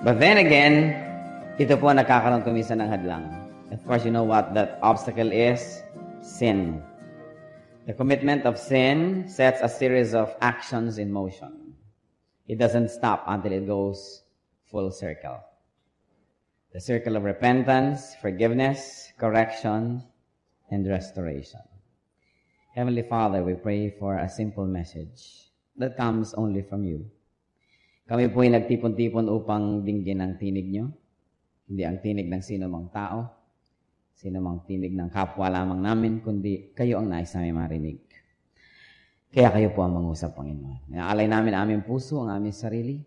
But then again, ito po nagkakaroon kumisa ng hadlang. Of course, you know what that obstacle is? Sin. The commitment of sin sets a series of actions in motion. It doesn't stop until it goes full circle. The circle of repentance, forgiveness, correction, and restoration. Heavenly Father, we pray for a simple message that comes only from you. Kami po'y nagtipon-tipon upang dinggin ang tinig nyo, hindi ang tinig ng sino mang tao, sino mang tinig ng kapwa lamang namin, kundi kayo ang nais namin marinig. Kaya kayo po ang mangusap, Panginoon. Inaalay namin ang aming puso, ang aming sarili,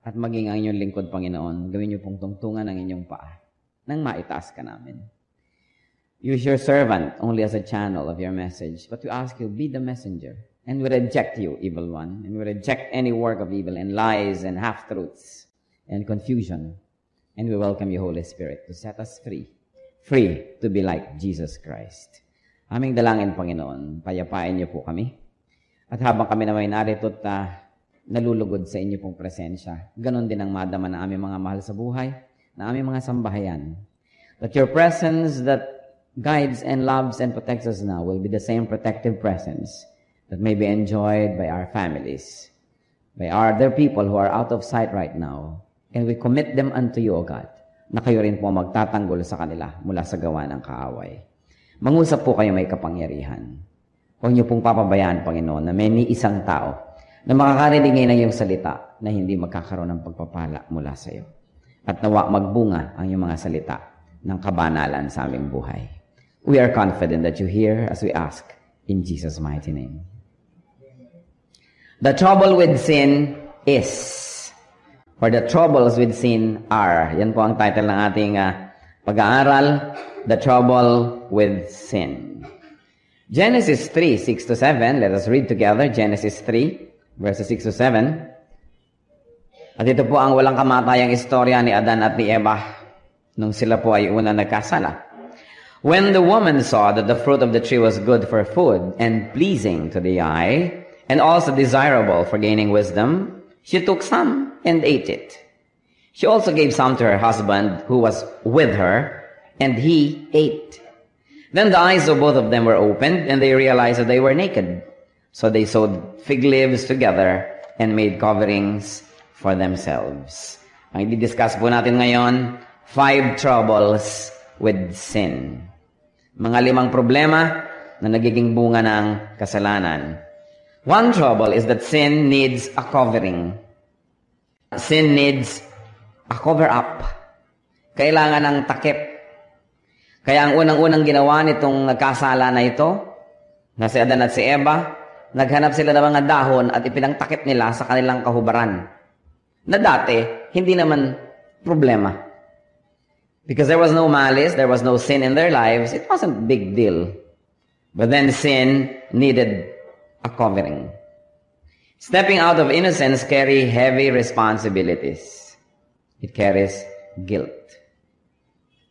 at maging ang inyong lingkod, Panginoon, gawin niyo pong tungtungan ang inyong paa nang maitaas ka namin. Use your servant only as a channel of your message, but we ask you, be the messenger. And we reject you, evil one. And we reject any work of evil and lies and half-truths and confusion. And we welcome you, Holy Spirit, to set us free. Free to be like Jesus Christ. Aming dalangin, Panginoon, payapain niyo po kami. At habang kami naman narito at nalulugod sa inyo pong presensya, ganon din ang madama ng aming mga mahal sa buhay, na aming mga sambahayan. That your presence that guides and loves and protects us now will be the same protective presence that may be enjoyed by our families, by our other people who are out of sight right now. And we commit them unto you, O God, na kayo rin po magtatanggol sa kanila mula sa gawa ng kaaway. Mangusap po kayo may kapangyarihan. Huwag niyo pong papabayaan, Panginoon, na may ni isang tao na makakarinig ngayon ng iyong salita na hindi magkakaroon ng pagpapala mula sa iyo. At nawa magbunga ang iyong mga salita ng kabanalan sa aming buhay. We are confident that you hear as we ask in Jesus' mighty name. The trouble with sin is, or the troubles with sin are. Yan po ang title ng ating pag-aaral, The Trouble with Sin. Genesis 3, 6-7. Let us read together. Genesis 3, verses 6-7. At ito po ang walang kamatayang istorya ni Adan at ni Eva nung sila po ay una nagkasala. When the woman saw that the fruit of the tree was good for food and pleasing to the eye, and also desirable for gaining wisdom, she took some and ate it. She also gave some to her husband who was with her, and he ate. Then the eyes of both of them were opened, and they realized that they were naked. So they sewed fig leaves together and made coverings for themselves. Ang i-discuss po natin ngayon, 5 troubles with sin. Mga 5 problema na nagiging bunga ng kasalanan. One trouble is that sin needs a covering. Sin needs a cover-up. Kailangan ng takip. Kaya ang unang-unang ginawa nitong nagkasala na ito, na si Adan at si Eva, naghanap sila ng mga dahon at ipinangtakip nila sa kanilang kahubaran. Na dati, hindi naman problema. Because there was no malice, there was no sin in their lives, it wasn't a big deal. But then sin needed a covering. Stepping out of innocence carry heavy responsibilities. It carries guilt.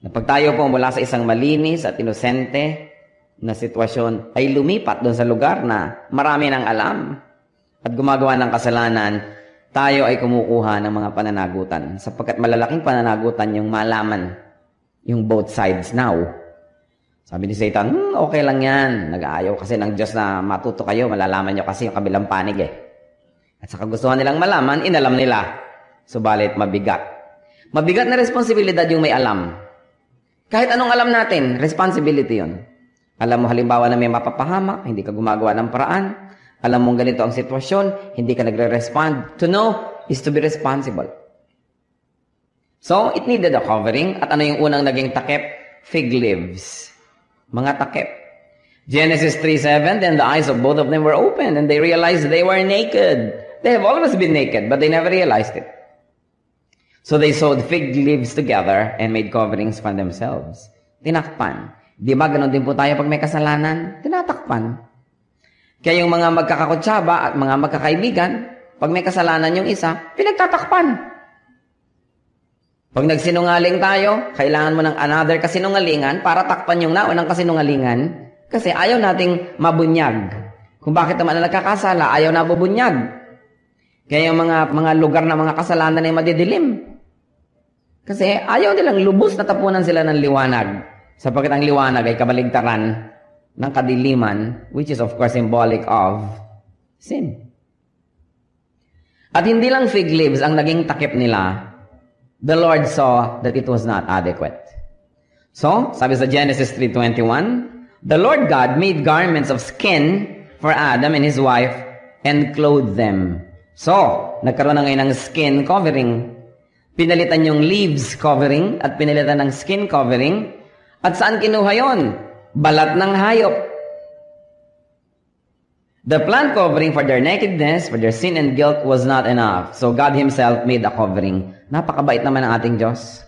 Napag tayo po mula sa isang malinis at inosente na sitwasyon ay lumipat doon sa lugar na marami nang alam at gumagawa ng kasalanan, tayo ay kumukuha ng mga pananagutan sapagkat malalaking pananagutan yung malaman yung both sides now. Sabi ni Satan, okay lang yan. Nag-aayaw kasi ng Diyos na matuto kayo. Malalaman nyo kasi yung kabilang panig eh. At sa kagustuhan nilang malaman, inalam nila. Subalit mabigat. Mabigat na responsibilidad yung may alam. Kahit anong alam natin, responsibility yun. Alam mo halimbawa na may mapapahamak, hindi ka gumagawa ng paraan. Alam mong ganito ang sitwasyon, hindi ka nagre-respond. To know is to be responsible. So, it needed a covering. At ano yung unang naging takip? Fig leaves. Mga takip. Genesis 3:7, then the eyes of both of them were opened, and they realized they were naked. They have always been naked, but they never realized it. So they sewed fig leaves together and made coverings for themselves. Tinakpan. Di ba ganun din po tayo pag may kasalanan? Tinatakpan. Kaya yung mga magkakakutsaba at mga magkakaibigan, pag may kasalanan yung isa, pinagtatakpan. Pag nagsinungaling tayo, kailangan mo ng another kasinungalingan para takpan yung naunang kasinungalingan kasi ayaw nating mabunyag. Kung bakit naman na nagkakasala, ayaw na bubunyag. Kaya yung mga lugar na mga kasalanan ay madidilim. Kasi ayaw nilang lubos na tapunan sila ng liwanag. Sapagkat ang liwanag ay kabaligtaran ng kadiliman, which is of course symbolic of sin. At hindi lang fig leaves ang naging takip nila. The Lord saw that it was not adequate. So, sabi sa Genesis 3:21, the Lord God made garments of skin for Adam and his wife and clothed them. So, nagkaroon na ngayon ng skin covering. Pinalitan yung leaves covering at pinalitan ng skin covering. At saan kinuha yon? Balat ng hayop. The plant covering for their nakedness, for their sin and guilt was not enough. So God Himself made a covering. Napakabait naman ng ating Diyos.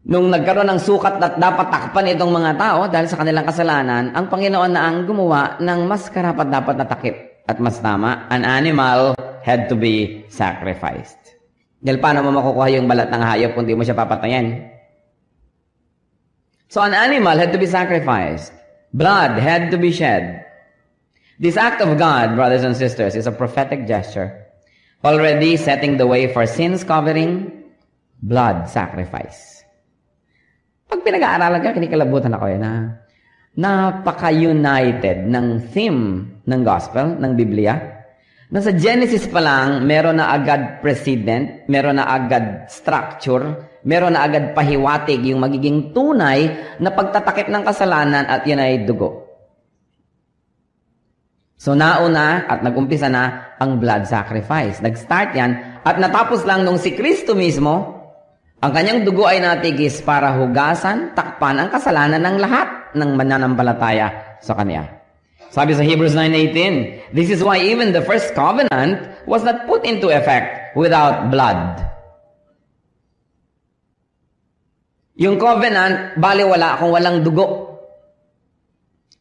Nung nagkaroon ng sukat at dapat takpan itong mga tao dahil sa kanilang kasalanan, ang Panginoon na ang gumawa ng mas karapat-dapat na takip. At mas tama, an animal had to be sacrificed. Dahil paano mo makukuha yung balat ng hayop kung di mo siya papatayin? So an animal had to be sacrificed. Blood had to be shed. This act of God, brothers and sisters, is a prophetic gesture. Already setting the way for sins covering, blood sacrifice. Pag pinag-aaralan ka, kinikalabutan ako na napaka-united ng theme ng gospel, ng Biblia. Nasa Genesis pa lang, meron na agad precedent, meron na agad structure, meron na agad pahiwatig yung magiging tunay na pagtatakip ng kasalanan at yun ay dugo. So nauna at nag-umpisa na ang blood sacrifice. Nag-start yan at natapos lang nung si Kristo mismo, ang kanyang dugo ay natigis para hugasan, takpan ang kasalanan ng lahat ng mananampalataya sa Kanya. Sabi sa Hebrews 9:18, this is why even the first covenant was not put into effect without blood. Yung covenant, baliwala kung walang dugo.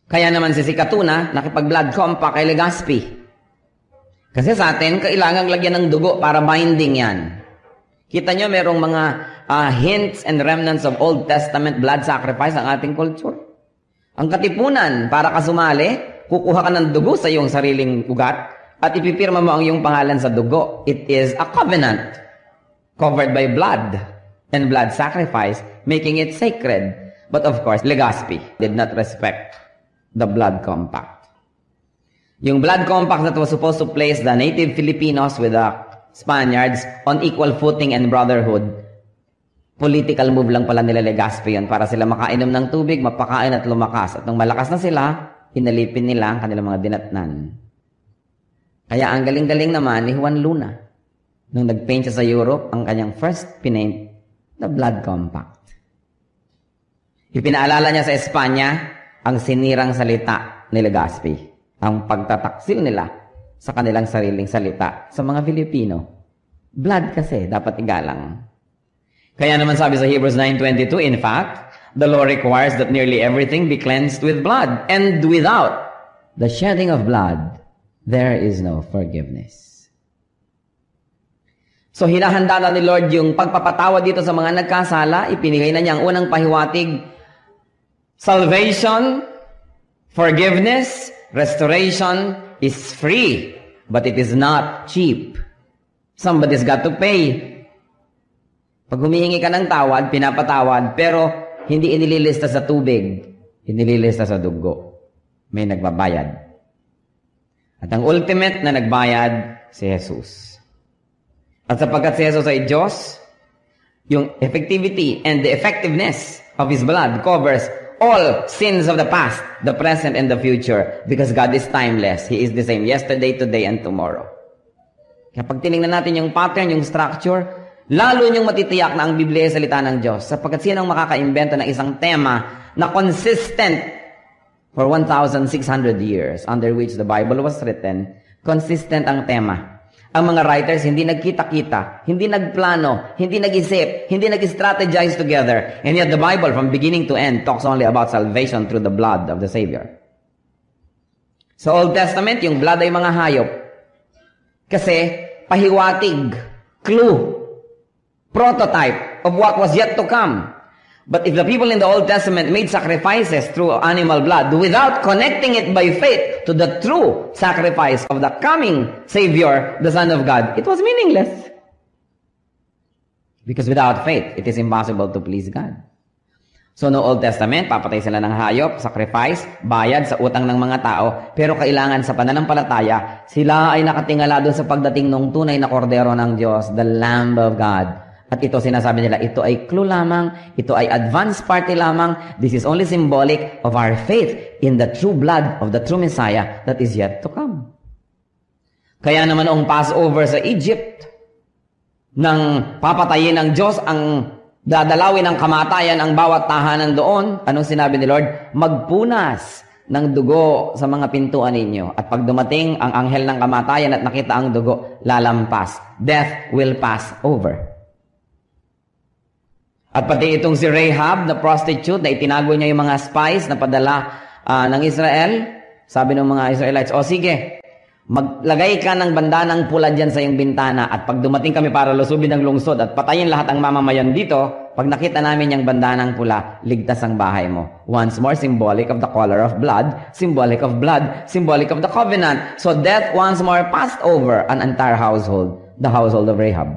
Kaya naman si Sikatuna, nakipag-blood compact kay Legazpi. Kasi sa atin, kailangang lagyan ng dugo para binding yan. Kita nyo, merong mga hints and remnants of Old Testament blood sacrifice ang ating culture. Ang katipunan, para ka sumali, kukuha ka ng dugo sa iyong sariling ugat at ipipirma mo ang iyong pangalan sa dugo. It is a covenant covered by blood and blood sacrifice, making it sacred. But of course, Legazpi did not respect the blood compact. Yung blood compact that was supposed to place the native Filipinos with the Spaniards on equal footing and brotherhood, political move lang pala nila Legazpi yun para sila makainom ng tubig, mapakain at lumakas. At nung malakas na sila, hinalipin nila ang kanilang mga dinatnan. Kaya ang galing-galing naman ni Juan Luna. Nung nag-paint siya sa Europe, ang kanyang first pinaint, the blood compact. Ipinaalala niya sa Espanya ang sinirang salita ni Legazpi. Ang pagtataksil nila sa kanilang sariling salita sa mga Filipino. Blood kasi, dapat igalang. Kaya naman sabi sa Hebrews 9:22, in fact, the law requires that nearly everything be cleansed with blood, and without the shedding of blood, there is no forgiveness. So hinahanda na ni Lord yung pagpapatawa dito sa mga nagkasala, ipinigay na niya ang unang pahiwatig, salvation, forgiveness, restoration is free, but it is not cheap. Somebody's got to pay. Pag humihingi ka ng tawad, pinapatawad, pero hindi inililista sa tubig, inililista sa dugo. May nagbabayad. At ang ultimate na nagbayad, si Jesus. At sapagkat si Jesus ay Diyos, yung effectivity and the effectiveness of His blood covers all sins of the past, the present, and the future. Because God is timeless. He is the same yesterday, today, and tomorrow. Kaya pag tinignan natin yung pattern, yung structure, lalo niyong matitiyak na ang Biblia ay salita ng Diyos. Sapagkat sinong makakaimbento ng isang tema na consistent for 1,600 years under which the Bible was written, consistent ang tema. Ang mga writers hindi nagkita-kita, hindi nagplano, hindi nag-isip, hindi nag-strategize together. And yet the Bible from beginning to end talks only about salvation through the blood of the Savior. Sa Old Testament, yung blood ay mga hayop. Kasi pahiwatig, clue, prototype of what was yet to come. But if the people in the Old Testament made sacrifices through animal blood without connecting it by faith to the true sacrifice of the coming Savior, the Son of God, it was meaningless. Because without faith, it is impossible to please God. So no Old Testament, papatay sila ng hayop, sacrifice, bayad sa utang ng mga tao, pero kailangan sa pananampalataya, sila ay nakatingala doon sa pagdating ng tunay na kordero ng Diyos, the Lamb of God. At ito sinasabi nila, ito ay clue lamang, ito ay advance party lamang, this is only symbolic of our faith in the true blood of the true Messiah that is yet to come. Kaya naman noong Passover sa Egypt, nang papatayin ng Diyos ang dadalawin ng kamatayan ang bawat tahanan doon, anong sinabi ni Lord? Magpunas ng dugo sa mga pintuan ninyo. At pag dumating ang anghel ng kamatayan at nakita ang dugo, lalampas. Death will pass over. At pati itong si Rahab, the prostitute, na itinago niya yung mga spies na padala ng Israel, sabi ng mga Israelites, o sige, maglagay ka ng bandanang pula dyan sa iyong bintana at pag dumating kami para lusubin ang lungsod at patayin lahat ang mamamayan dito, pag nakita namin yung bandanang pula, ligtas ang bahay mo. Once more, symbolic of the color of blood, symbolic of the covenant. So death once more passed over an entire household, the household of Rahab.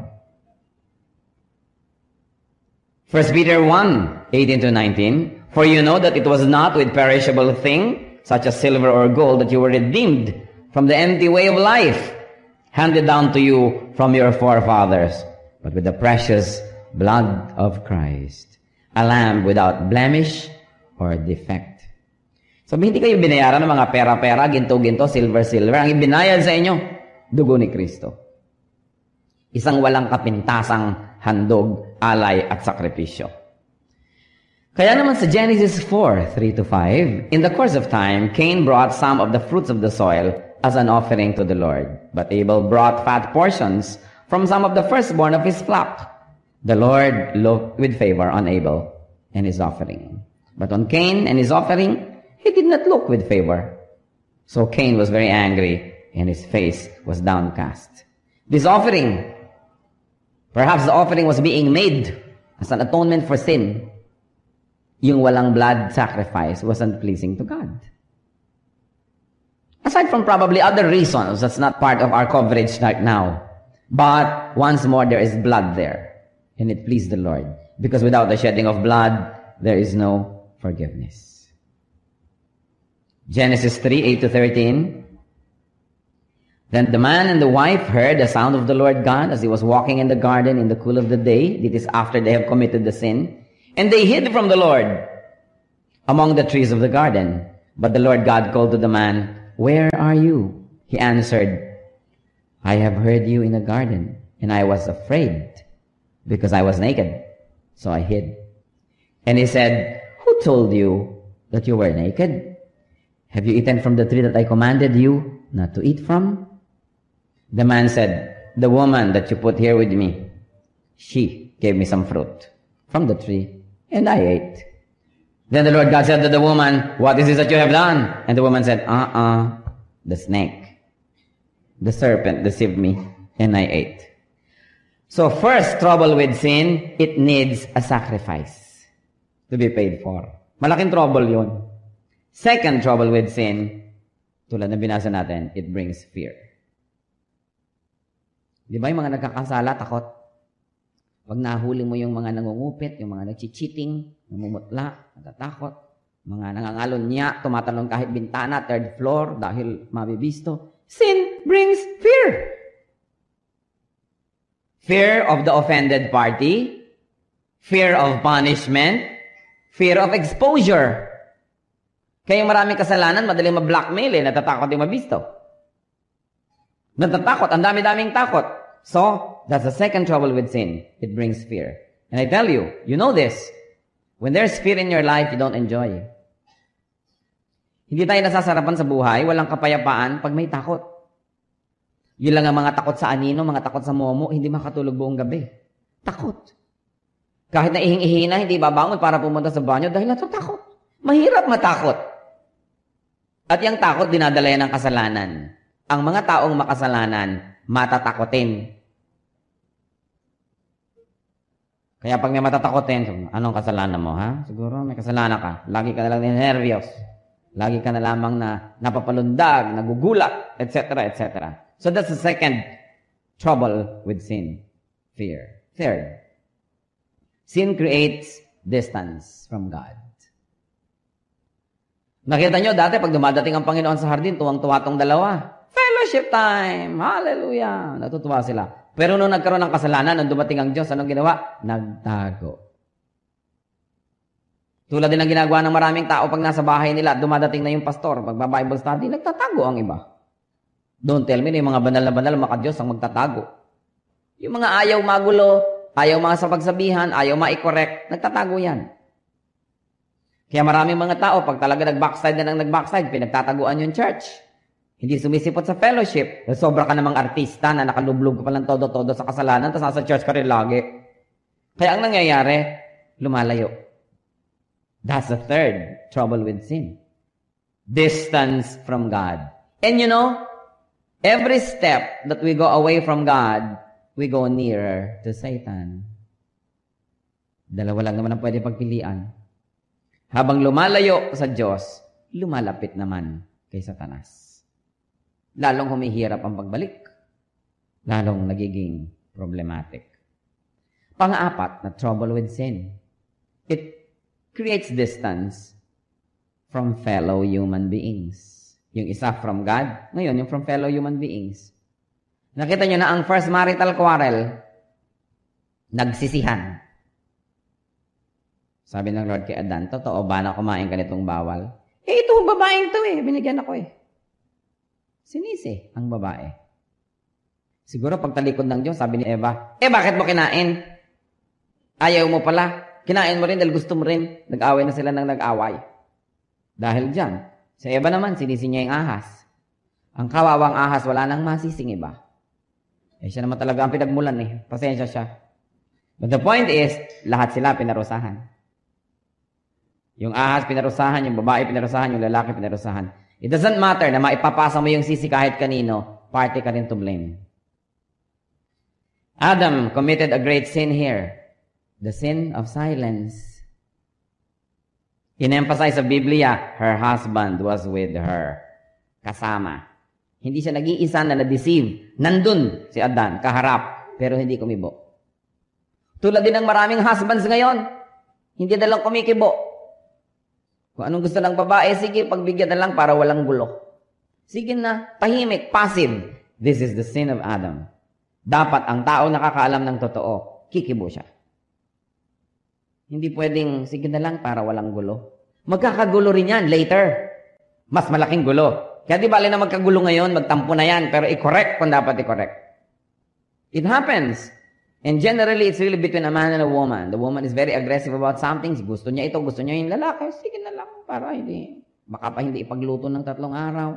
1 Peter 1, 18-19, For you know that it was not with perishable thing, such as silver or gold, that you were redeemed from the empty way of life, handed down to you from your forefathers, but with the precious blood of Christ, a lamb without blemish or defect. So, hindi kayo binayaran ng mga pera-pera, ginto-ginto, silver-silver. Ang ibinayad sa inyo, dugo ni Kristo. Isang walang kapintasang handog, alay at sakripisyo. Kaya naman sa Genesis 4, 3-5, in the course of time, Cain brought some of the fruits of the soil as an offering to the Lord. But Abel brought fat portions from some of the firstborn of his flock. The Lord looked with favor on Abel and his offering. But on Cain and his offering, he did not look with favor. So Cain was very angry and his face was downcast. This offering, perhaps the offering was being made as an atonement for sin. Yung walang blood sacrifice wasn't pleasing to God. Aside from probably other reasons, that's not part of our coverage right now. But once more, there is blood there. And it pleased the Lord. Because without the shedding of blood, there is no forgiveness. Genesis 3, 8-13. Then the man and the wife heard the sound of the Lord God as he was walking in the garden in the cool of the day. It is after they have committed the sin. And they hid from the Lord among the trees of the garden. But the Lord God called to the man, Where are you? He answered, I have heard you in the garden, and I was afraid, because I was naked, so I hid. And he said, Who told you that you were naked? Have you eaten from the tree that I commanded you not to eat from? The man said, The woman that you put here with me, she gave me some fruit from the tree, and I ate. Then the Lord God said to the woman, What is this that you have done? And the woman said, the snake, the serpent deceived me, and I ate. So first trouble with sin, it needs a sacrifice to be paid for. Malaking trouble yun. Second trouble with sin, tulad na binasa natin, it brings fear. Di ba yung mga nagkakasala, takot? Pag nahuli mo yung mga nangungupit, yung mga nagchichiting, namumutla, natatakot, mga nangangalon niya, tumatalon kahit bintana, third floor, dahil mabibisto. Sin brings fear. Fear of the offended party, fear of punishment, fear of exposure. Kaya yung maraming kasalanan, madaling ma-blackmail natatakot yung mabisto. Natatakot, ang dami-daming takot. So, that's the second trouble with sin. It brings fear. And I tell you, you know this. When there's fear in your life, you don't enjoy. Hindi tayo nasasarapan sa buhay, walang kapayapaan pag may takot. Yun lang ang mga takot sa anino, mga takot sa momo, hindi makatulog buong gabi. Takot. Kahit na ihing-ihi na, hindi babangon para pumunta sa banyo dahil natatakot. Mahirap matakot. At yung takot, dinadala yan ng kasalanan. Ang mga taong makasalanan, matatakotin. Kaya pag may matatakotin, anong kasalanan mo, ha? Siguro may kasalanan ka. Lagi ka na lang nervyos. Lagi ka na lamang na napapalundag, nagugulat, etc., etc. So that's the second trouble with sin. Fear. Third, Sin creates distance from God. Nakita nyo, dati pag dumadating ang Panginoon sa hardin, tuwang-tuwa tong dalawa. Fellowship time! Hallelujah! Natutuwa sila. Pero nung nagkaroon ng kasalanan, nung dumating ang Diyos, anong ginawa? Nagtago. Tulad din ang ginagawa ng maraming tao pag nasa bahay nila, dumadating na yung pastor, magba-Bible study, nagtatago ang iba. Don't tell me na yung mga banal na banal, maka-Diyos ang magtatago. Yung mga ayaw magulo, ayaw mga sapagsabihan, ayaw ma-correct, nagtatago yan. Kaya maraming mga tao, pag talaga nag-backslide na nag-backslide, pinagtataguan yung church. Hindi sumisipot sa fellowship. Sobra ka namang artista na nakalublog ka palang todo-todo sa kasalanan, tapos nasa church ka rin lagi. Kaya ang nangyayari, lumalayo. That's the third trouble with sin. Distance from God. And you know, every step that we go away from God, we go nearer to Satan. Dalawa lang naman ang pwede pagpilian. Habang lumalayo sa Diyos, lumalapit naman kay Satanas. Lalong humihirap ang pagbalik. Lalong nagiging problematic. Pang-apat na trouble with sin. It creates distance from fellow human beings. Yung isa from God, ngayon yung from fellow human beings. Nakita nyo na ang first marital quarrel, nagsisihan. Sabi ng Lord kay Adan, totoo ba na kumain ka nitong bawal? Itong babaeng to binigyan ako Sinisi ang babae. Siguro pagtalikod ng Diyos, sabi ni Eva, bakit mo kinain? Ayaw mo pala. Kinain mo rin dahil gusto mo rin. Nag-away na sila ng nag-away. Dahil dyan, sa Eva naman, sinisi niya yung ahas. Ang kawawang ahas, wala nang masising iba. Siya naman talaga ang pinagmulan Pasensya siya. But the point is, lahat sila pinarusahan. Yung ahas pinarusahan, yung babae pinarusahan, yung lalaki pinarusahan. It doesn't matter na maipapasa mo yung sisi kahit kanino, party ka rin to blame. Adam committed a great sin here. The sin of silence. In-emphasize sa Biblia, her husband was with her. Kasama. Hindi siya nag-iisa na na-deceive. Nandun si Adan, kaharap, pero hindi kumibo. Tulad din ng maraming husbands ngayon, hindi na lang kumikibo. Kung anong gusto ng babae, sige, pagbigyan na lang para walang gulo. Sige na, tahimik, passive. This is the sin of Adam. Dapat ang tao nakakaalam ng totoo, kikibo siya. Hindi pwedeng, sige na lang para walang gulo. Magkakagulo rin yan later. Mas malaking gulo. Kaya di bali na magkagulo ngayon, magtampo na yan, pero i-correct kung dapat i-correct. It happens. And generally, it's really between a man and a woman. The woman is very aggressive about something. Gusto niya ito, gusto niya yung lalaki. Sige na lang, para hindi. Baka pa hindi ipagluto ng 3 araw.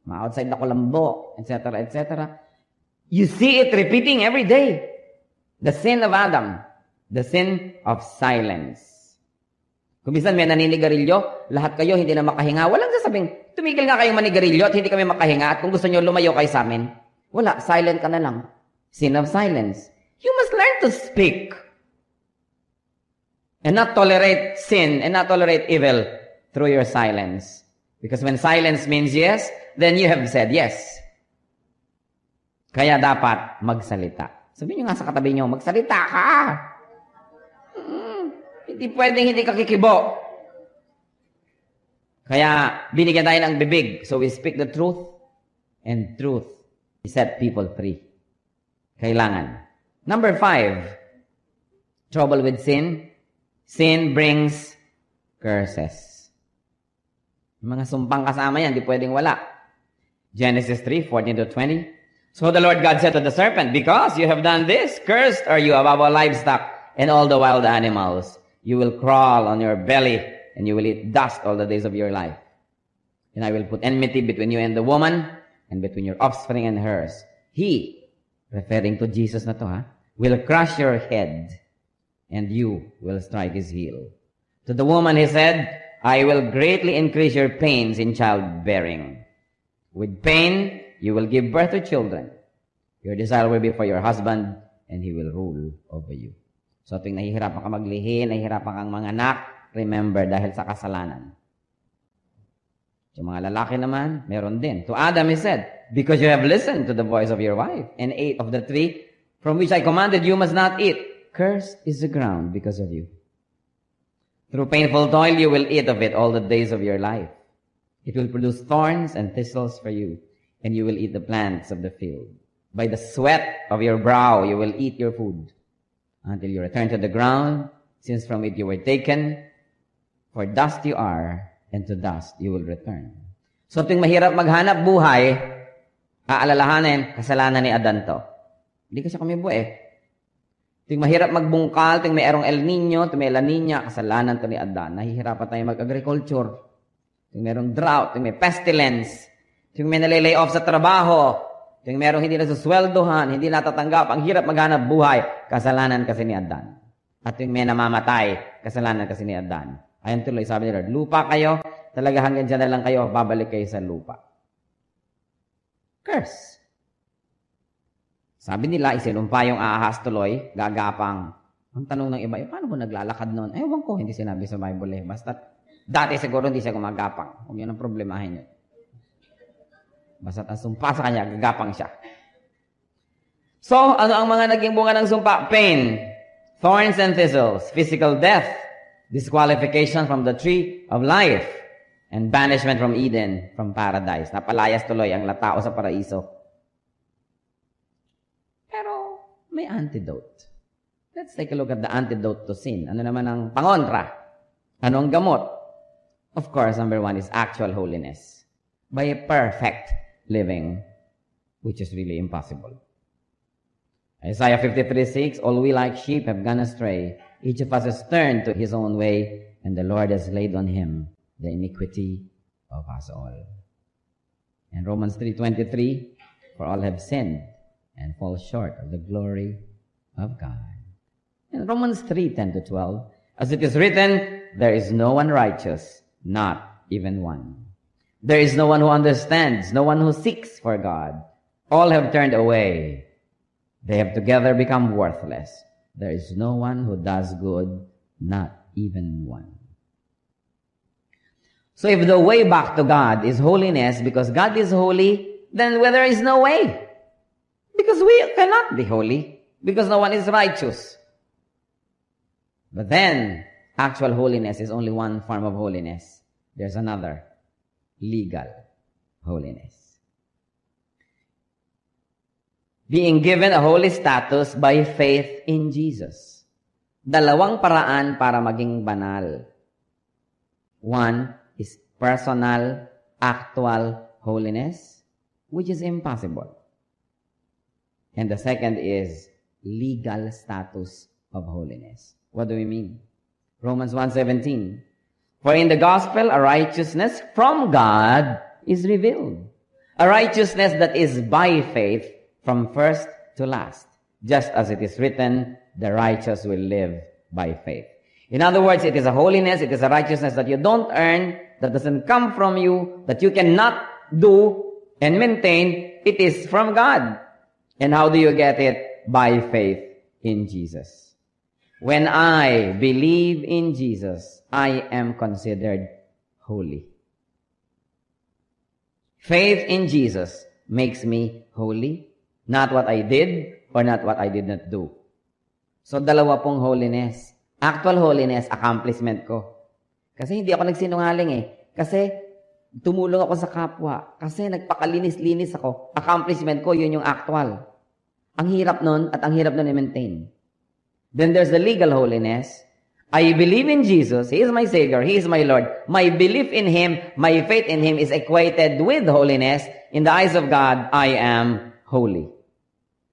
Ma-outside na kulambo, etc., etc. You see it repeating every day. The sin of Adam. The sin of silence. Kung minsan may naninigarilyo, lahat kayo hindi na makahinga. Walang sasabing, tumigil nga kayong manigarilyo at hindi kami makahinga at kung gusto nyo lumayo kayo sa amin. Wala, silent ka na lang. Sin of silence. You must learn to speak. And not tolerate sin and not tolerate evil through your silence. Because when silence means yes, then you have said yes. Kaya dapat magsalita. Sabihin nyo nga sa katabi nyo, magsalita ka! Hindi pwedeng hindi ka kikibo. Kaya binigyan tayo ng bibig. So we speak the truth. And truth set people free. Kailangan. Number 5. Trouble with sin. Sin brings curses. Mga sumpang kasama yan, di pwedeng wala. Genesis 3:14-20. So the Lord God said to the serpent, because you have done this, cursed are you above all livestock and all the wild animals. You will crawl on your belly, and you will eat dust all the days of your life. And I will put enmity between you and the woman, and between your offspring and hers. He, referring to Jesus na to will crush your head, and you will strike his heel. To the woman he said, I will greatly increase your pains in childbearing. With pain, you will give birth to children. Your desire will be for your husband, and he will rule over you. So tuwing nahihirapan ka maglihi, nahihirapan kang manganak, remember, dahil sa kasalanan. Yung mga lalaki naman, meron din. To Adam he said, because you have listened to the voice of your wife, and ate of the tree from which I commanded you must not eat. cursed is the ground because of you. Through painful toil, you will eat of it all the days of your life. It will produce thorns and thistles for you, and you will eat the plants of the field. By the sweat of your brow, you will eat your food until you return to the ground, since from it you were taken. For dust you are, and to dust you will return. So, tuwing mahirap maghanap buhay, aalalahanin, kasalanan ni Adan to. Hindi kasi kami buhay. Tuwing mahirap magbungkal, tuwing mayroong El Nino, tuwing may La Nina, kasalanan to ni Adan. Nahihirapan tayo mag-agriculture. Tuwing mayroong drought, tuwing may pestilence, tuwing may nalilay off sa trabaho, tuwing mayroong hindi nasusweldohan, hindi natatanggap, ang hirap maghanap buhay, kasalanan kasi ni Adan. At tuwing may namamatay, kasalanan kasi ni Adan. Ayan tuloy, sabi ni Lord, lupa kayo, talaga hanggang dyan na lang kayo, babalik kayo sa lupa. Curse. Sabi nila, isinumpa yung ahas tuloy, gagapang. Ang tanong ng iba, paano ko naglalakad noon? Ewan ko, hindi sinabi sa Bible eh. Basta, dati siguro hindi siya gumagapang. Kung yun ang problemahin niyo. Basta ang sumpa sa kanya, gagapang siya. So, ano ang mga naging bunga ng sumpa? Pain, thorns and thistles, physical death, disqualification from the tree of life, and banishment from Eden, from paradise. Napalayas tuloy ang latao sa paraiso. Pero, may antidote. Let's take a look at the antidote to sin. Ano naman ang pangontra? Ano ang gamot? Of course, number one is actual holiness. By a perfect living, which is really impossible. Isaiah 53:6, all we like sheep have gone astray. Each of us has turned to his own way, and the Lord has laid on him the iniquity of us all. And Romans 3:23, for all have sinned and fall short of the glory of God. And Romans 3:10-12, as it is written, there is no one righteous, not even one. There is no one who understands, no one who seeks for God. All have turned away. They have together become worthless. There is no one who does good, not even one. So if the way back to God is holiness, because God is holy, then there is no way. Because we cannot be holy, because no one is righteous. But then, actual holiness is only one form of holiness. There's another, legal holiness. Being given a holy status by faith in Jesus. Dalawang paraan para maging banal. One is personal, actual holiness, which is impossible. And the second is legal status of holiness. What do we mean? Romans 1:17. For in the gospel, a righteousness from God is revealed. A righteousness that is by faith from first to last. Just as it is written, the righteous will live by faith. In other words, it is a holiness, it is a righteousness that you don't earn, that doesn't come from you, that you cannot do and maintain. It is from God. And how do you get it? By faith in Jesus. When I believe in Jesus, I am considered holy. Faith in Jesus makes me holy, not what I did or not what I did not do. So, dalawa pong holiness. Actual holiness, accomplishment ko. Kasi hindi ako nagsinungaling eh. Kasi tumulong ako sa kapwa. Kasi nagpakalinis-linis ako. Accomplishment ko, yun yung actual. Ang hirap nun at ang hirap nun i-maintain. Then there's the legal holiness. I believe in Jesus. He is my Savior. He is my Lord. My belief in Him, my faith in Him is equated with holiness. In the eyes of God, I am holy.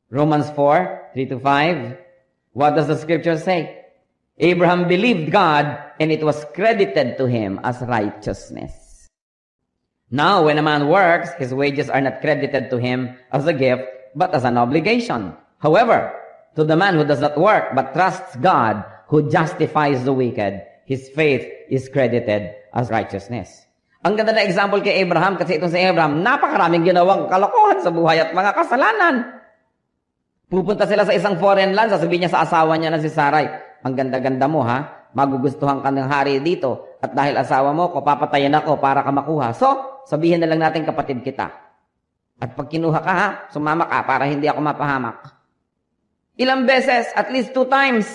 Romans 4:3-5. What does the scripture say? Abraham believed God, and it was credited to him as righteousness. Now, when a man works, his wages are not credited to him as a gift, but as an obligation. However, to the man who does not work, but trusts God, who justifies the wicked, his faith is credited as righteousness. Ang ganda na example kay Abraham, kasi itong si Abraham, napakaraming ginawang kalokohan sa buhay at mga kasalanan. Pupunta sila sa isang foreign land, sasabihin niya sa asawa niya na si Sarai, ang ganda-ganda mo ha, magugustuhan ka ng hari dito, at dahil asawa mo ko, papatayin ako para ka makuha. So, sabihin na lang natin kapatid kita. At pag kinuha ka ha, sumama ka para hindi ako mapahamak. Ilang beses, at least 2 times,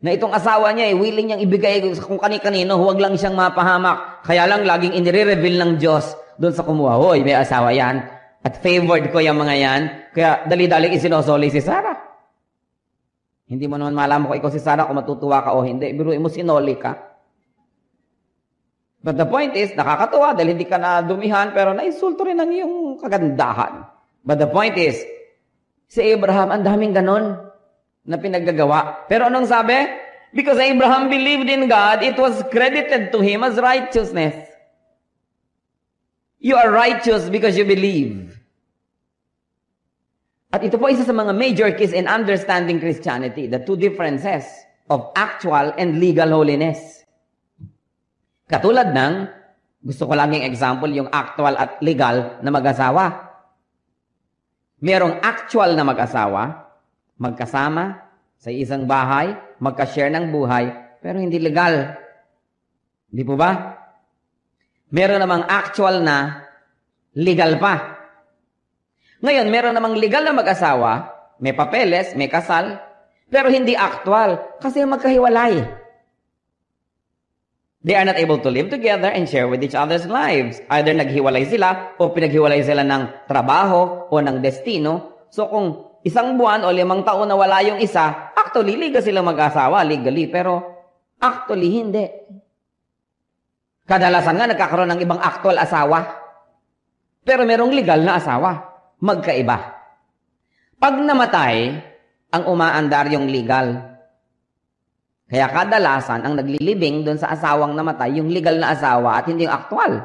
na itong asawa niya, willing niyang ibigay kung kani-kanino, huwag lang siyang mapahamak. Kaya lang, laging inire-reveal ng Diyos doon sa kumuha. Hoy, may asawa yan. At favored ko yung mga yan. Kaya dali-dali isinosoli si Sarah. Hindi mo naman malaman kung ikaw si Sarah, kung matutuwa ka o hindi. Biruin mo, sinoli ka. But the point is, nakakatuwa dahil hindi ka na dumihan, pero naisulto rin ang iyong kagandahan. But the point is, si Abraham, ang daming ganon na pinaggagawa. Pero anong sabi? Because Abraham believed in God, it was credited to him as righteousness. You are righteous because you believe. At ito po isa sa mga major keys in understanding Christianity, the 2 differences of actual and legal holiness. Katulad ng, gusto ko laging example, yung actual at legal na mag-asawa. Merong actual na mag-asawa, magkasama sa isang bahay, magka-share ng buhay, pero hindi legal. Hindi po ba? Meron namang actual na legal pa. Ngayon, meron namang legal na mag-asawa, may papeles, may kasal, pero hindi actual kasi magkahiwalay. They are not able to live together and share with each other's lives. Either naghiwalay sila o pinaghiwalay sila ng trabaho o ng destino. So kung isang buwan o 5 taon na wala yung isa, actually, legal silang mag-asawa, legally, pero actually, hindi. Kadalasan nga, nagkakaroon ng ibang actual asawa. Pero merong legal na asawa. Magkaiba. Pag namatay, ang umaandar yung legal. Kaya kadalasan, ang naglilibing doon sa asawang namatay, yung legal na asawa at hindi yung actual.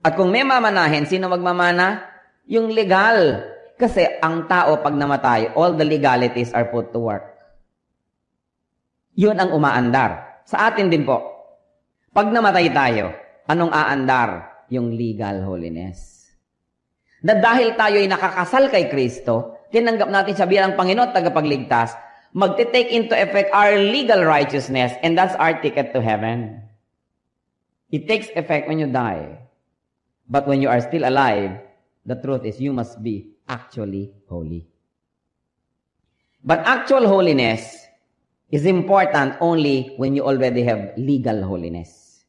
At kung may mamanahin, sino magmamana? Yung legal. Kasi ang tao pag namatay, all the legalities are put to work. Yun ang umaandar. Sa atin din po. Pag namatay tayo, anong aandar? Yung legal holiness. Na dahil tayo ay nakakasal kay Kristo, tinanggap natin siya bilang Panginoon at tagapagligtas, magte-take into effect our legal righteousness, and that's our ticket to heaven. It takes effect when you die. But when you are still alive, the truth is you must be actually holy. But actual holiness is important only when you already have legal holiness.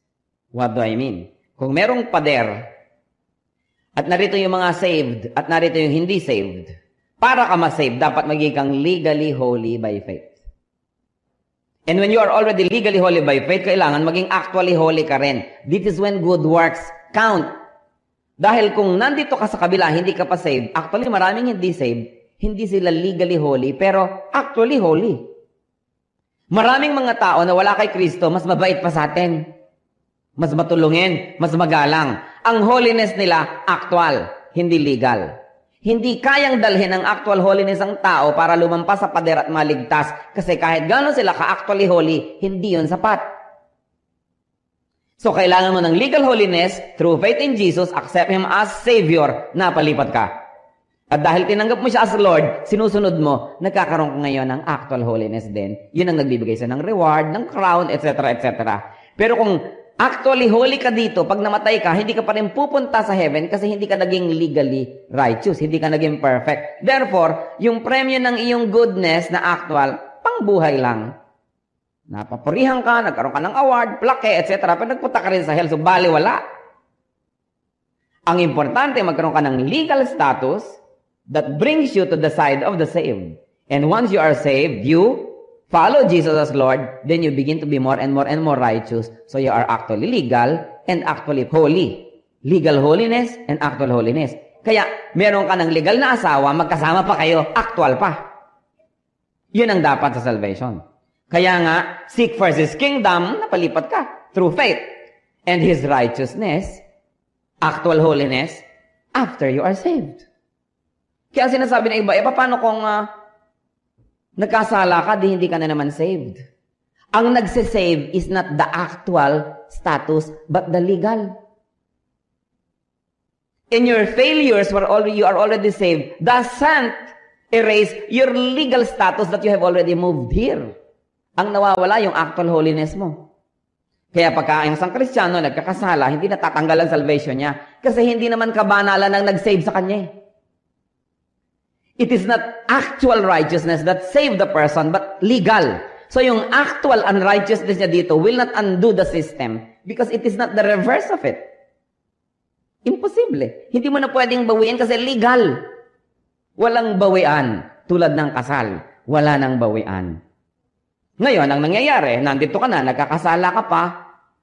What do I mean? Kung merong pader, at narito yung mga saved, at narito yung hindi saved, para ka ma-saved, dapat maging kang legally holy by faith. And when you are already legally holy by faith, kailangan maging actually holy ka rin. This is when good works count. Dahil kung nandito ka sa kabila, hindi ka pa saved, actually maraming hindi saved, hindi sila legally holy, pero actually holy. Maraming mga tao na wala kay Kristo, mas mabait pa sa atin. Mas matulungin, mas magalang. Ang holiness nila, actual, hindi legal. Hindi kayang dalhin ang actual holiness ang tao para lumampas sa pader at maligtas. Kasi kahit gano'n sila ka-actually holy, hindi yun sapat. So, kailangan mo ng legal holiness, through faith in Jesus, accept Him as Savior, napalipat ka. At dahil tinanggap mo siya as Lord, sinusunod mo, nagkakaroon ka ngayon ng actual holiness din. Yun ang nagbibigay sa ng reward, ng crown, etc., etc. Pero kung actually holy ka dito, pag namatay ka, hindi ka pa rin pupunta sa heaven kasi hindi ka naging legally righteous, hindi ka naging perfect. Therefore, yung premyo ng iyong goodness na actual, pangbuhay lang. Napapurihan ka, nagkaroon ka ng award, plaque, etc. Pero nagpunta ka rin sa hell, so baliwala. Ang importante, magkaroon ka ng legal status that brings you to the side of the saved. And once you are saved, you follow Jesus as Lord, then you begin to be more and more and more righteous. So you are actually legal and actually holy. Legal holiness and actual holiness. Kaya, meron ka ng legal na asawa, magkasama pa kayo, actual pa. Yun ang dapat sa salvation. Kaya nga, seek first His kingdom, napalipat ka through faith. And His righteousness, actual holiness, after you are saved. Kaya sinasabi ng iba, paano kung nagkasala ka, di hindi ka na naman saved? Ang nagsisave is not the actual status, but the legal. In your failures, you are already saved, doesn't erase your legal status that you have already moved here. Ang nawawala yung actual holiness mo. Kaya pagka ang isang Kristiyano nagkakasala, hindi natatanggal ang salvation niya kasi hindi naman kabanalan ang nag-save sa kanya. It is not actual righteousness that saved the person, but legal. So yung actual unrighteousness niya dito will not undo the system because it is not the reverse of it. Imposible. Hindi mo na pwedeng bawiin kasi legal. Walang bawian. Tulad ng kasal. Wala nang bawian. Ngayon, ang nangyayari, nandito ka na, nagkakasala ka pa,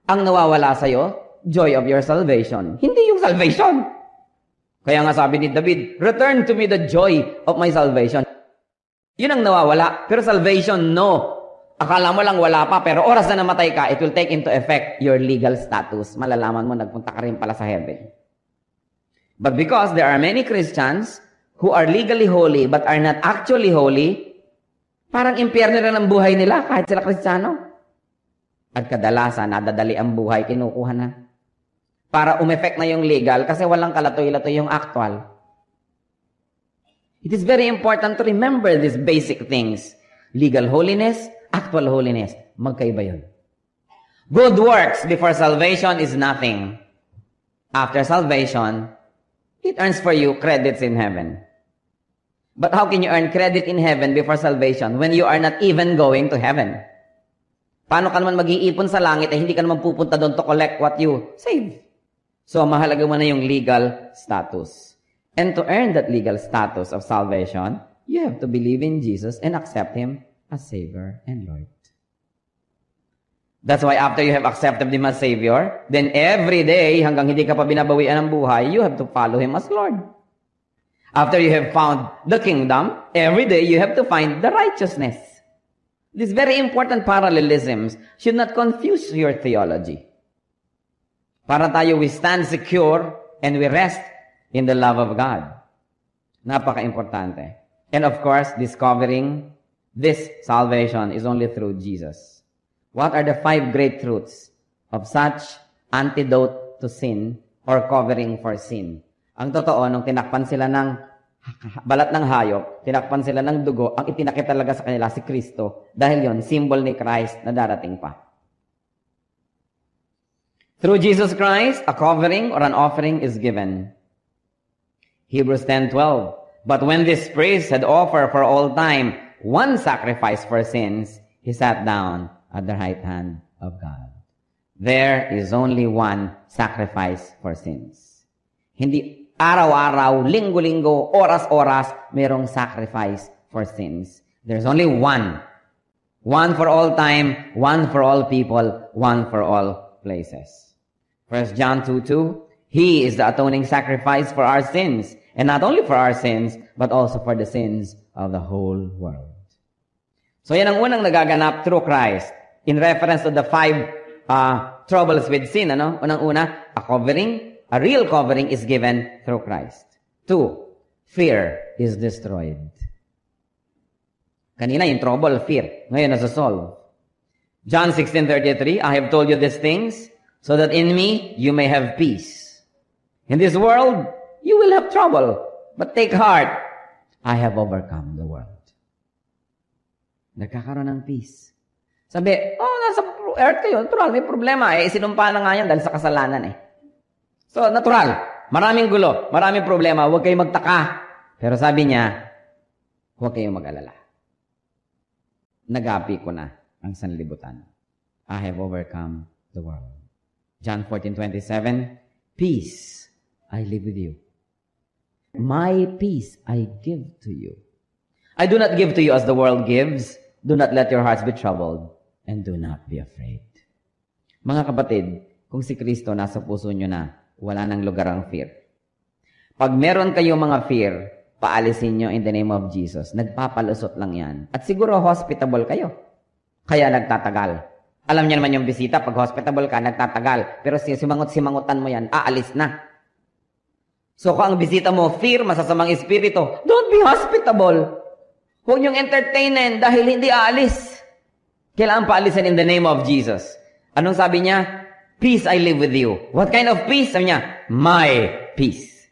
ang nawawala sa'yo, joy of your salvation. Hindi yung salvation. Kaya nga sabi ni David, return to me the joy of my salvation. Yun ang nawawala. Pero salvation, no. Akala mo lang wala pa, pero oras na namatay ka, it will take into effect your legal status. Malalaman mo, nagpunta ka rin pala sa heaven. But because there are many Christians who are legally holy but are not actually holy, parang impyerno rin ang buhay nila kahit sila Kristiyano. At kadalasan, nadadali ang buhay, kinukuha na. Para umeffect na yung legal kasi walang kalatoy-latoy yung actual. It is very important to remember these basic things. Legal holiness, actual holiness. Magkaiba yun. Good works before salvation is nothing. After salvation, it earns for you credits in heaven. But how can you earn credit in heaven before salvation when you are not even going to heaven? Paano ka naman mag-iipon sa langit hindi ka naman pupunta doon to collect what you save? So, mahalaga mo na yung legal status. And to earn that legal status of salvation, you have to believe in Jesus and accept Him as Savior and Lord. That's why after you have accepted Him as Savior, then every day, hanggang hindi ka pa binabawian ng buhay, you have to follow Him as Lord. After you have found the kingdom, every day you have to find the righteousness. These very important parallelisms should not confuse your theology. Para tayo, we stand secure and we rest in the love of God. Napaka-importante. And of course, discovering this salvation is only through Jesus. What are the 5 great truths of such antidote to sin or covering for sin? Ang totoo, nung tinakpan sila ng balat ng hayop, tinakpan sila ng dugo, ang ipinakita talaga sa kanila si Kristo. Dahil yon, symbol ni Christ na darating pa. Through Jesus Christ, a covering or an offering is given. Hebrews 10:12. But when this priest had offered for all time one sacrifice for sins, he sat down at the right hand of God. There is only one sacrifice for sins. Hindi araw-araw, linggo-linggo, oras-oras, merong sacrifice for sins. There's only one. One for all time, one for all people, one for all places. 1 John 2:2, He is the atoning sacrifice for our sins, and not only for our sins, but also for the sins of the whole world. So yan ang unang nagaganap through Christ. In reference to the 5 troubles with sin, Unang-una, a real covering is given through Christ. 2, fear is destroyed. Kanina yung trouble, fear. Ngayon, nasa-solve. John 16:33, I have told you these things, so that in me you may have peace. In this world, you will have trouble. But take heart, I have overcome the world. Nagkakaroon ng peace. Sabi, nasa earth kayo, natural, may problema. Sinumpa na nga yan dahil sa kasalanan So, natural. Maraming gulo, maraming problema. Huwag kayong magtaka. Pero sabi niya, huwag kayong mag-alala. Nagapi ko na ang sanlibutan. I have overcome the world. John 14:27, peace I live with you. My peace I give to you. I do not give to you as the world gives. Do not let your hearts be troubled, and do not be afraid. Mga kapatid, kung si Kristo nasa puso nyo na, wala nang lugar ang fear. Pag meron kayong mga fear, paalisin nyo in the name of Jesus. Nagpapalusot lang yan. At siguro hospitable kayo. Kaya nagtatagal. Alam niyo naman yung bisita, pag hospitable ka, nagtatagal. Pero simangot-simangutan mo yan, aalis na. So kung ang bisita mo, fear, masasamang espiritu, don't be hospitable. Huwag niyong entertainin dahil hindi aalis. Kailangan paalisin in the name of Jesus. Anong sabi niya? Peace I live with you. What kind of peace? Sabi niya, my peace.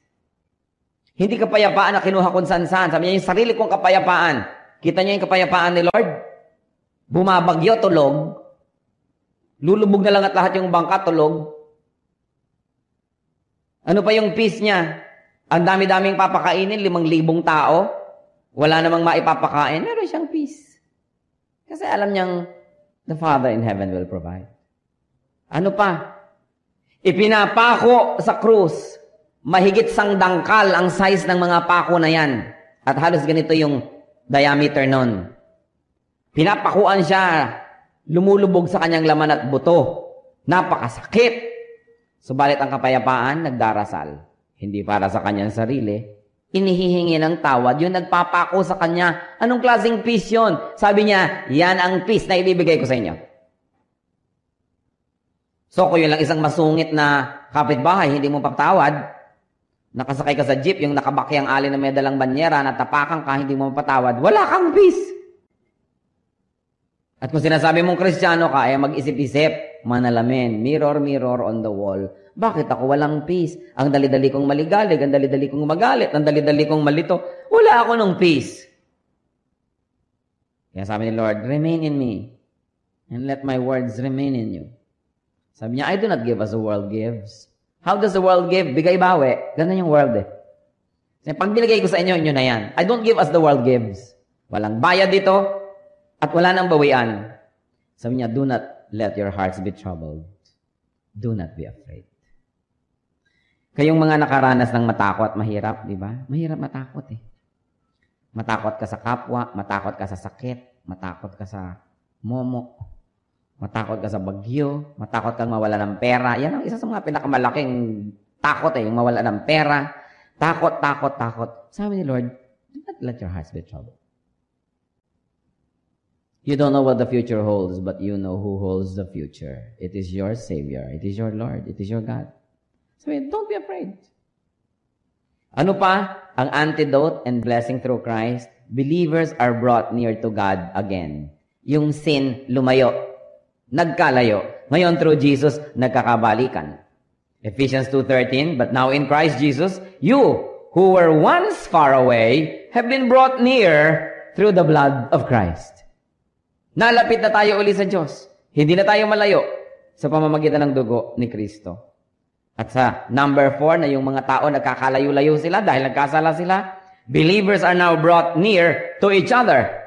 Hindi kapayapaan na kinuha kung saan-saan. Sabi niya, yung sarili kong kapayapaan. Kita niyo yung kapayapaan ni Lord? Bumabagyo, tulog. Lulubog na lang at lahat yung bangka, tulog. Ano pa yung peace niya? Ang dami-daming papakainin, 5,000 tao. wala namang maipapakain, meron siyang peace. Kasi alam niyang the Father in heaven will provide. Ano pa? Ipinapako sa krus. Mahigit sang dangkal ang size ng mga pako na yan. At halos ganito yung diameter nun. Pinapakuan siya. Lumulubog sa kanyang laman at buto. Napakasakit. Subalit ang kapayapaan, nagdarasal. Hindi para sa kanyang sarili. Inihihingi ng tawad. Yung nagpapako sa kanya. Anong klaseng peace yun? Sabi niya, yan ang peace na ibibigay ko sa inyo. So, kung yun lang isang masungit na kapitbahay, hindi mo papatawad, nakasakay ka sa jeep, yung nakabakyang alin na may dalang banyera, natapakan ka, hindi mo mapatawad, wala kang peace. At kung sinasabi mong Kristiyano ka, mag-isip-isip, manalamin, mirror, mirror on the wall. Bakit ako walang peace? Ang dali-dali kong maligalig, ang dali-dali kong magalit, ang dali-dali kong malito. Wala ako ng peace. Kaya sabi ni Lord, remain in me, and let my words remain in you. Sabi niya, I do not give as the world gives. How does the world give? Bigay-bawi. Ganun yung world eh. Kasi pag binigay ko sa inyo, inyo na yan. I don't give as the world gives. Walang bayad dito at wala nang bawian. Sabi niya, do not let your hearts be troubled. Do not be afraid. Kayong mga nakaranas ng matakot, mahirap, di ba? Mahirap matakot eh. Matakot ka sa kapwa, matakot ka sa sakit, matakot ka sa momok. Matakot ka sa bagyo, matakot kang mawala ng pera. Yan ang isa sa mga pinakamalaking takot yung mawala ng pera. Takot, takot, takot. Sabi ni Lord, do not let your hearts be troubled. You don't know what the future holds, but you know who holds the future. It is your Savior. It is your Lord. It is your God. So don't be afraid. Ano pa? Ang antidote and blessing through Christ, believers are brought near to God again. Yung sin, lumayo. Nagkalayo. Ngayon, through Jesus, nagkakabalikan. Ephesians 2:13, but now in Christ Jesus, you who were once far away have been brought near through the blood of Christ. Nalapit na tayo uli sa Diyos. Hindi na tayo malayo sa pamamagitan ng dugo ni Kristo. At sa number 4, na yung mga tao nagkakalayo-layo sila dahil nagkasala sila, believers are now brought near to each other.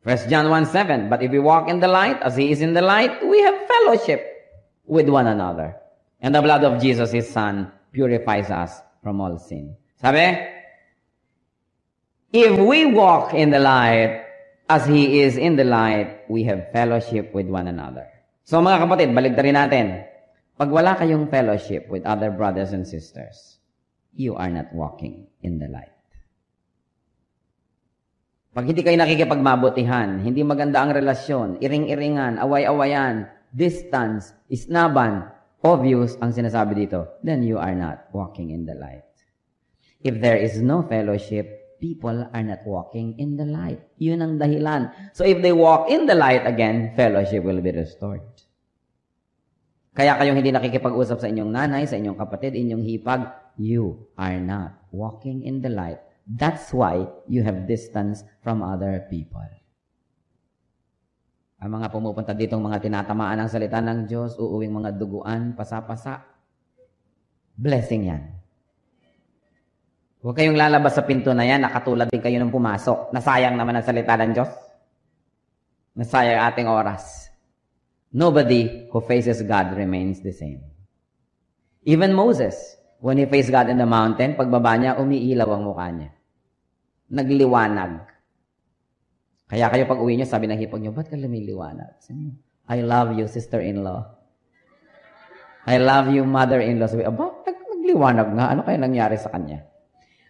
1 John 1:7, but if we walk in the light, as He is in the light, we have fellowship with one another. And the blood of Jesus, His Son, purifies us from all sin. Sabi, if we walk in the light, as He is in the light, we have fellowship with one another. So mga kapatid, baligtarin natin. Pag wala kayong fellowship with other brothers and sisters, you are not walking in the light. Pag hindi kayo nakikipagmabutihan, hindi maganda ang relasyon, iring-iringan, away-awayan, distance, isnaban, obvious ang sinasabi dito, then you are not walking in the light. If there is no fellowship, people are not walking in the light. Yun ang dahilan. So if they walk in the light again, fellowship will be restored. Kaya kayong hindi nakikipag-usap sa inyong nanay, sa inyong kapatid, inyong hipag, you are not walking in the light. That's why you have distance from other people. Ang mga pumupunta ditong mga tinatamaan ng salita ng Diyos, uuwing mga duguan, pasa-pasa, blessing yan. Huwag kayong lalabas sa pinto na yan, nakatulad din kayo nung pumasok. Nasayang naman ang salita ng Diyos. Nasayang ating oras. Nobody who faces God remains the same. Even Moses, when he faced God in the mountain, pagbaba niya, umiilaw ang mukha niya. Nagliwanag. Kaya kayo pag uwi niyo, sabi ng hipag niyo, ba't ka lumiliwanag? I love you, sister-in-law. I love you, mother-in-law. Sabi, nagliwanag nga. Ano kaya nangyari sa kanya?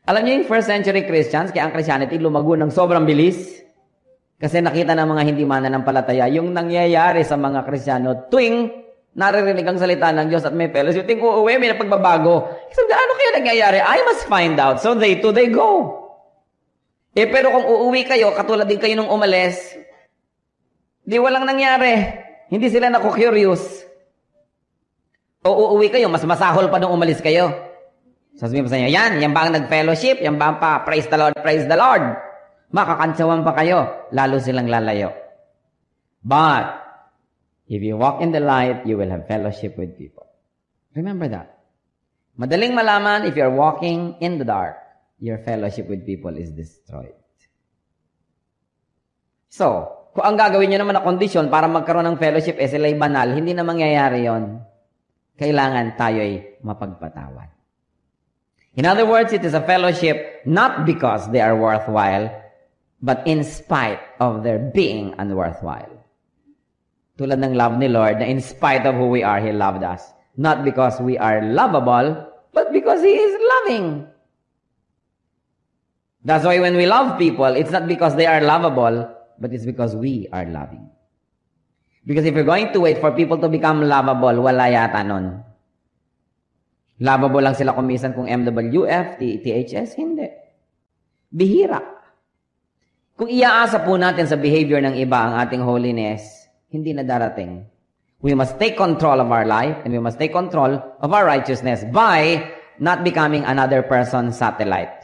Alam niyo yung first century Christians, kaya ang Christianity lumago ng sobrang bilis. Kasi nakita ng mga hindi mananampalataya yung nangyayari sa mga Kristiyano tuwing naririnig ang salita ng Diyos at may fellowship. Ting uuwi, may napagbabago. Sabi, ano kaya nangyayari? I must find out. So they go. Pero kung uuwi kayo, katulad din kayo nung umalis, di walang nangyari. Hindi sila naku-curious. O uuwi kayo, mas masahol pa nung umalis kayo. Sasabihin pa sa inyo, yan ba ang nag-fellowship? Yan ba pa, praise the Lord, praise the Lord. Makakantsawan pa kayo, lalo silang lalayo. But, if you walk in the light, you will have fellowship with people. Remember that. Madaling malaman if you're walking in the dark. your fellowship with people is destroyed. So, kung ang gagawin nyo naman na kondisyon para magkaroon ng fellowship, sila'y banal, hindi na mangyayari yon. Kailangan tayo'y mapagpatawad. In other words, it is a fellowship not because they are worthwhile, but in spite of their being unworthwhile. Tulad ng love ni Lord, na in spite of who we are, He loved us. Not because we are lovable, but because He is loving. That's why when we love people, it's not because they are lovable, but it's because we are loving. Because if you're going to wait for people to become lovable, wala yata nun. Lovable lang sila kumisan kung MWF, THS, hindi. Bihira. Kung iaasa po natin sa behavior ng iba ang ating holiness, hindi na darating. We must take control of our life and we must take control of our righteousness by not becoming another person's satellite.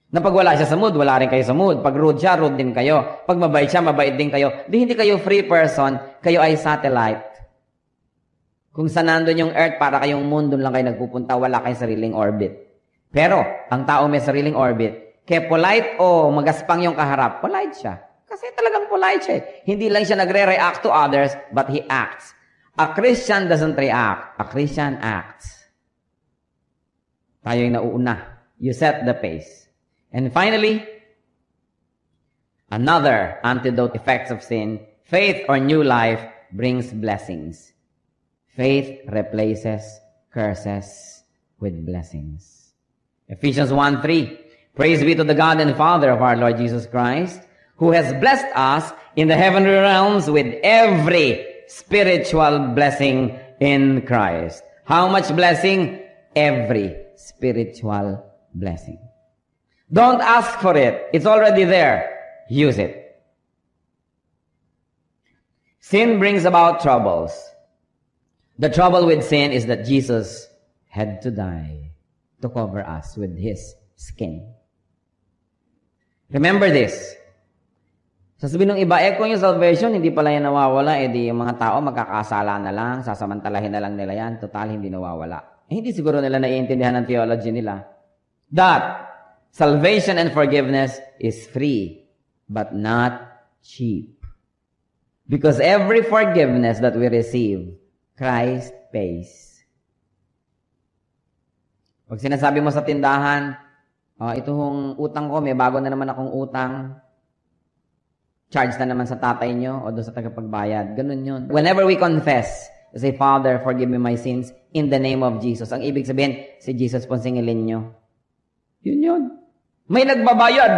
Na pag wala siya sa mood, wala rin kayo sa mood. Pag rude siya, rude din kayo. Pag mabait siya, mabait din kayo. Hindi kayo free person, kayo ay satellite. Kung saan nandun yung earth, para kayong moon, doon lang kayo nagpupunta, wala kayong sariling orbit. Pero, ang tao may sariling orbit, kaya polite o magaspang yung kaharap, polite siya. Kasi talagang polite siya. Hindi lang siya nagre-react to others, but he acts. A Christian doesn't react. A Christian acts. Tayo yung nauuna. You set the pace. And finally, another antidote effects of sin, faith or new life brings blessings. Faith replaces curses with blessings. Ephesians 1:3. Praise be to the God and Father of our Lord Jesus Christ, who has blessed us in the heavenly realms with every spiritual blessing in Christ. How much blessing? Every spiritual blessing. Don't ask for it. It's already there. Use it. Sin brings about troubles. The trouble with sin is that Jesus had to die to cover us with His skin. Remember this. Sasabihin ng iba, kung yung salvation, hindi pala yan nawawala, di yung mga tao magkakasala na lang, sasamantalahin na lang nila yan, total hindi nawawala. Hindi siguro nila naiintindihan ng theology nila. That salvation and forgiveness is free, but not cheap. Because every forgiveness that we receive, Christ pays. Pag sinasabi mo sa tindahan, itong utang ko, may bago na naman akong utang, charge na naman sa tatay nyo o doon sa tagapagbayad. Ganun yun. Whenever we confess, say, Father, forgive me my sins in the name of Jesus. Ang ibig sabihin, si Jesus po singilin nyo. Yun yun. May nagbabayad.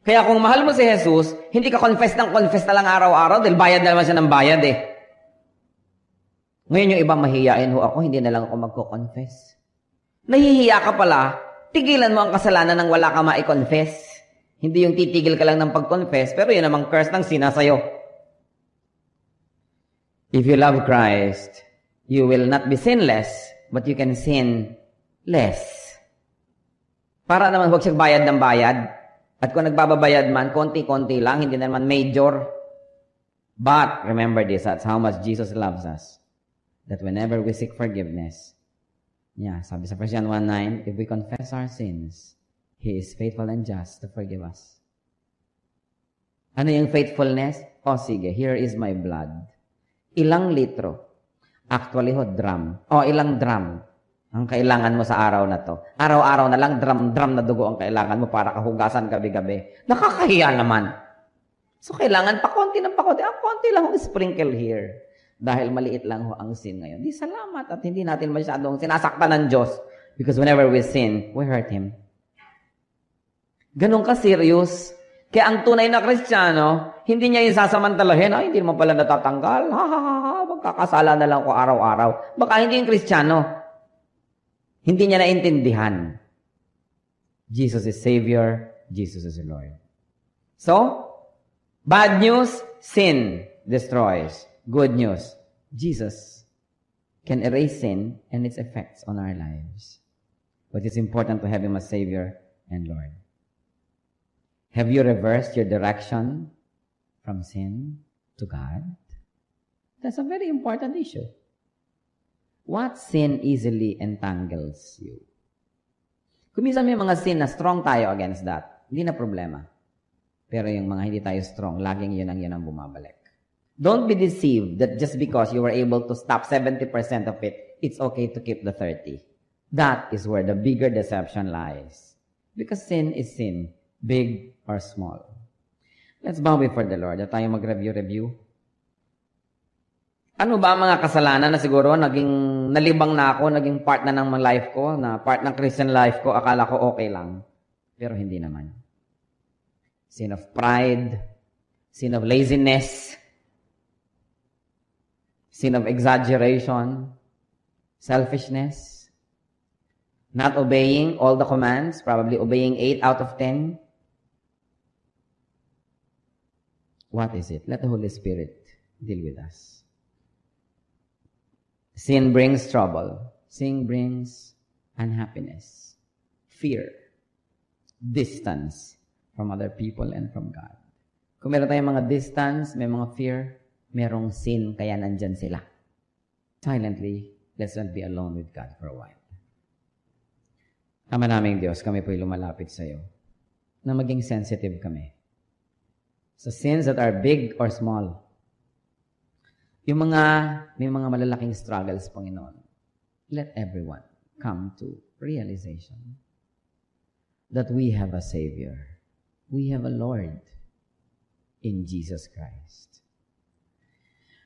Kaya kung mahal mo si Jesus, hindi ka confess na lang araw-araw dahil bayad na naman siya ng bayad eh. Ngayon yung iba mahihiyain ho ako, hindi na lang ako magko-confess. Nahihiya ka pala, tigilan mo ang kasalanan nang wala ka ma-confess. Hindi yung titigil ka lang ng pag-confess, pero yun namang curse ng sina sa'yo. If you love Christ, you will not be sinless, but you can sin less. Para naman huwag siyang bayad ng bayad. At kung nagbababayad man, konti-konti lang, hindi naman major. But, remember this, that's how much Jesus loves us. That whenever we seek forgiveness, sabi sa 1 John 1:9, if we confess our sins, He is faithful and just to forgive us. Ano yung faithfulness? Sige, here is my blood. Ilang litro? Actually, drum. Ilang drum ang kailangan mo sa araw na to. Araw-araw na lang, drum na dugo ang kailangan mo para kahugasan gabi-gabi. Nakakahiya naman. So, kailangan pakonti ng pakonti. Konti lang sprinkle here. Dahil maliit lang ang sin ngayon. Di salamat at hindi natin masyadong sinasaktan ng Diyos. Because whenever we sin, we hurt Him. Ganun ka serious. Kaya ang tunay na Kristiyano, hindi niya yung sasamantalahin, hindi naman pala natatanggal. Magkakasala na lang ko araw-araw. Baka hindi yung Kristiyano. Hindi niya naintindihan. Jesus is Savior. Jesus is Lord. So, bad news, sin destroys. Good news, Jesus can erase sin and its effects on our lives. But it's important to have Him as Savior and Lord. Have you reversed your direction from sin to God? That's a very important issue. What sin easily entangles you? Kung minsan may mga sin na strong tayo against that, hindi na problema. Pero yung mga hindi tayo strong, laging yun ang bumabalik. Don't be deceived that just because you were able to stop 70% of it, it's okay to keep the 30. That is where the bigger deception lies. Because sin is sin, big or small. Let's bow before the Lord at tayo mag-review. Ano ba ang mga kasalanan na siguro nalibang na ako, naging part na ng life ko, na part ng Christian life ko, akala ko okay lang. Pero hindi naman. Sin of pride, sin of laziness, sin of exaggeration, selfishness, not obeying all the commands, probably obeying 8 out of 10. What is it? Let the Holy Spirit deal with us. Sin brings trouble. Sin brings unhappiness, fear, distance from other people and from God. Kung meron tayong mga distance, may mga fear, merong sin, kaya nandyan sila. Silently, let's not be alone with God for a while. Ama naming Diyos, kami po'y lumalapit sa iyo na maging sensitive kami sa sins that are big or small. May mga malalaking struggles, Panginoon. Let everyone come to realization that we have a Savior. We have a Lord in Jesus Christ.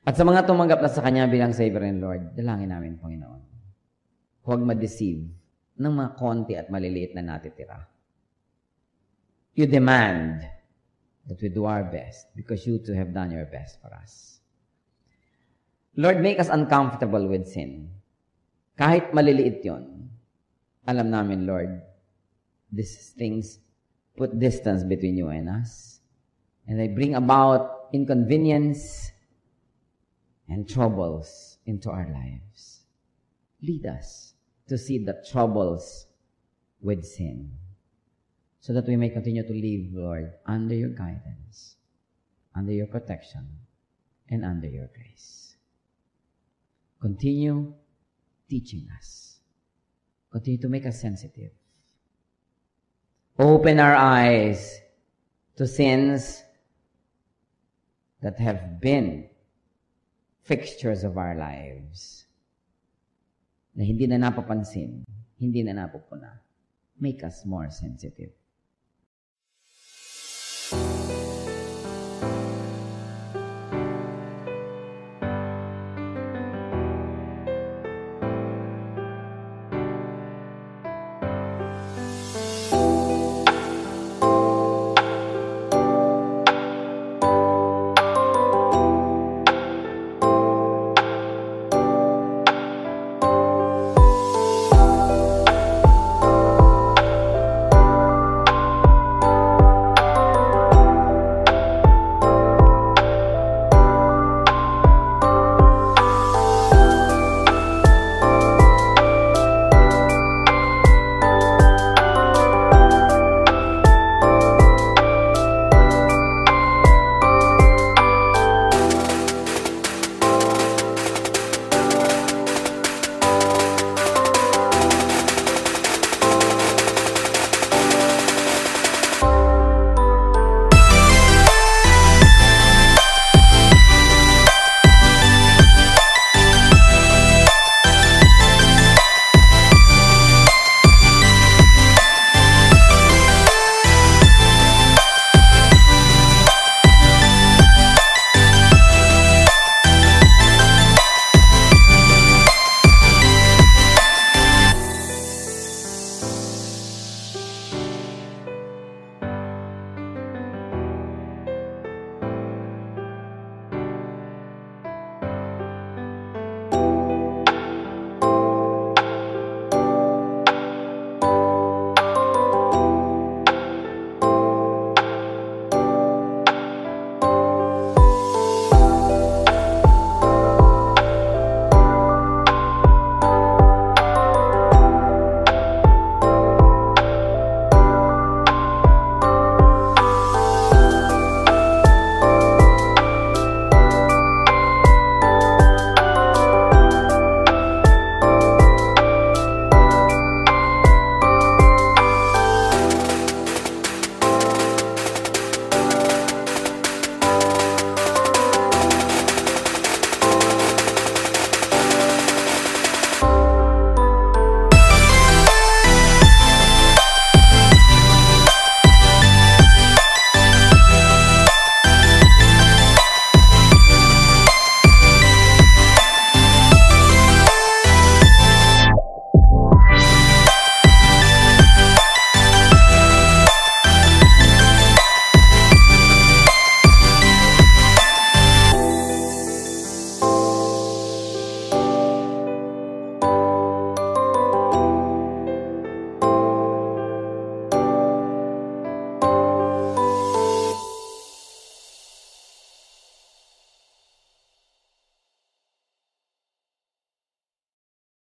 At sa mga tumanggap na sa Kanya bilang Savior and Lord, dalangin namin, Panginoon, huwag ma-deceive ng mga konti at maliliit na natitira. You demand that we do our best because you too have done your best for us. Lord, make us uncomfortable with sin. Kahit maliliit yon, alam namin, Lord, these things put distance between you and us. And they bring about inconvenience and troubles into our lives. Lead us to see the troubles with sin so that we may continue to live, Lord, under your guidance, under your protection, and under your grace. Continue teaching us. Continue to make us sensitive. Open our eyes to sins that have been fixtures of our lives na hindi na napapansin, hindi na napupuna. Make us more sensitive.